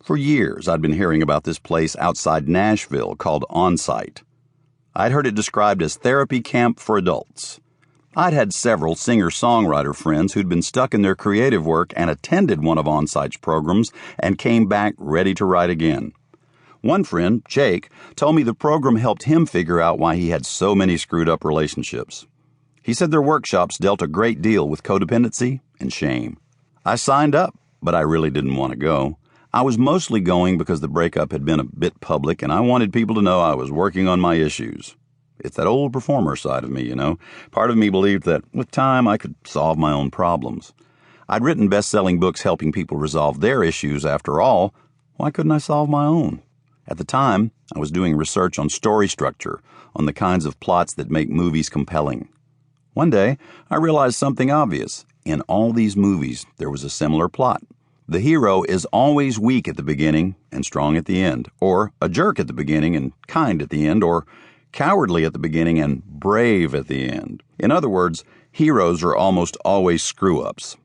For years, I'd been hearing about this place outside Nashville called On-Site. I'd heard it described as therapy camp for adults. I'd had several singer-songwriter friends who'd been stuck in their creative work and attended one of On-Site's programs and came back ready to write again. One friend, Jake, told me the program helped him figure out why he had so many screwed-up relationships. He said their workshops dealt a great deal with codependency and shame. I signed up, but I really didn't want to go. I was mostly going because the breakup had been a bit public and I wanted people to know I was working on my issues. It's that old performer side of me, you know. Part of me believed that with time I could solve my own problems. I'd written best-selling books helping people resolve their issues. After all, why couldn't I solve my own? At the time, I was doing research on story structure, on the kinds of plots that make movies compelling. One day, I realized something obvious. In all these movies, there was a similar plot. The hero is always weak at the beginning and strong at the end, or a jerk at the beginning and kind at the end, or cowardly at the beginning and brave at the end. In other words, heroes are almost always screw-ups.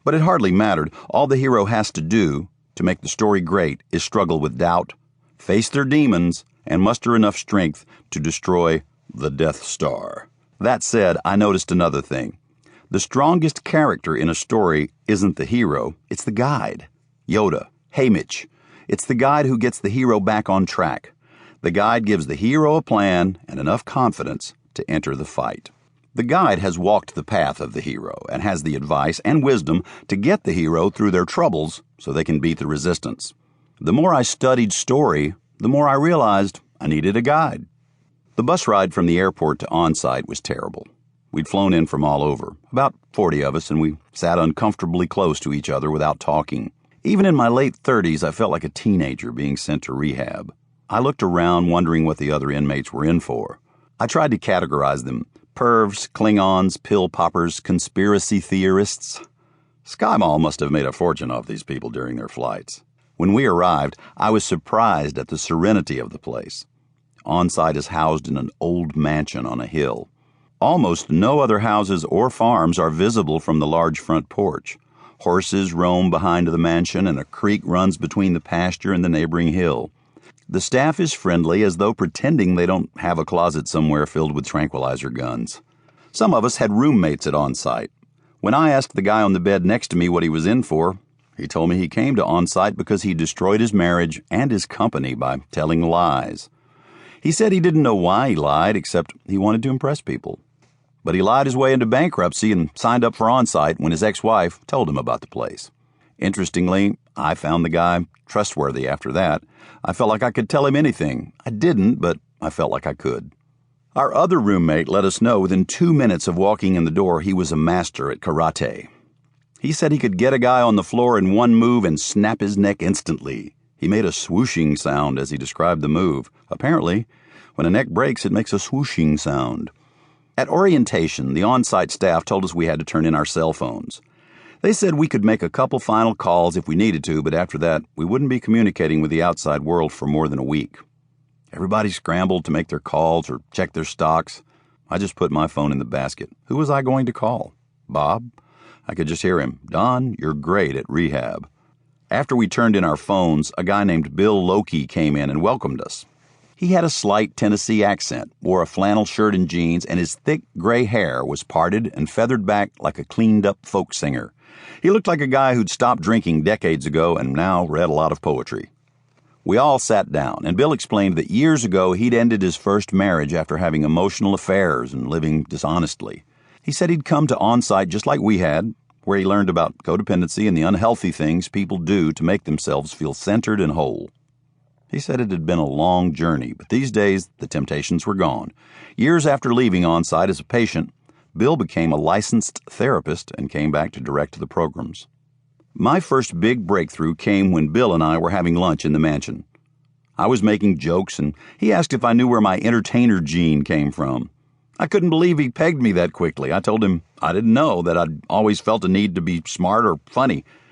But it hardly mattered. All the hero has to do to make the story great is struggle with doubt, face their demons, and muster enough strength to destroy the Death Star. That said, I noticed another thing. The strongest character in a story isn't the hero, it's the guide. Yoda, Haymitch. It's the guide who gets the hero back on track. The guide gives the hero a plan and enough confidence to enter the fight. The guide has walked the path of the hero and has the advice and wisdom to get the hero through their troubles so they can beat the resistance. The more I studied story, the more I realized I needed a guide. The bus ride from the airport to On-Site was terrible. We'd flown in from all over, about 40 of us, and we sat uncomfortably close to each other without talking. Even in my late 30s, I felt like a teenager being sent to rehab. I looked around, wondering what the other inmates were in for. I tried to categorize them. Pervs, Klingons, pill poppers, conspiracy theorists. SkyMall must have made a fortune off these people during their flights. When we arrived, I was surprised at the serenity of the place. On-Site is housed in an old mansion on a hill. Almost no other houses or farms are visible from the large front porch. Horses roam behind the mansion, and a creek runs between the pasture and the neighboring hill. The staff is friendly, as though pretending they don't have a closet somewhere filled with tranquilizer guns. Some of us had roommates at On-Site. When I asked the guy on the bed next to me what he was in for, he told me he came to On-Site because he destroyed his marriage and his company by telling lies. He said he didn't know why he lied, except he wanted to impress people. But he lied his way into bankruptcy and signed up for On-Site when his ex-wife told him about the place. Interestingly, I found the guy trustworthy after that. I felt like I could tell him anything. I didn't, but I felt like I could. Our other roommate let us know within 2 minutes of walking in the door he was a master at karate. He said he could get a guy on the floor in one move and snap his neck instantly. He made a swooshing sound as he described the move. Apparently, when a neck breaks, it makes a swooshing sound. At orientation, the On-Site staff told us we had to turn in our cell phones. They said we could make a couple final calls if we needed to, but after that, we wouldn't be communicating with the outside world for more than a week. Everybody scrambled to make their calls or check their stocks. I just put my phone in the basket. Who was I going to call? Bob? I could just hear him. Don, you're great at rehab. After we turned in our phones, a guy named Bill Loki came in and welcomed us. He had a slight Tennessee accent, wore a flannel shirt and jeans, and his thick gray hair was parted and feathered back like a cleaned-up folk singer. He looked like a guy who'd stopped drinking decades ago and now read a lot of poetry. We all sat down, and Bill explained that years ago he'd ended his first marriage after having emotional affairs and living dishonestly. He said he'd come to On-Site just like we had, where he learned about codependency and the unhealthy things people do to make themselves feel centered and whole. He said it had been a long journey, but these days the temptations were gone. Years after leaving On-Site as a patient, Bill became a licensed therapist and came back to direct the programs. My first big breakthrough came when Bill and I were having lunch in the mansion. I was making jokes, and he asked if I knew where my entertainer gene came from. I couldn't believe he pegged me that quickly. I told him I didn't know, that I'd always felt a need to be smart or funny.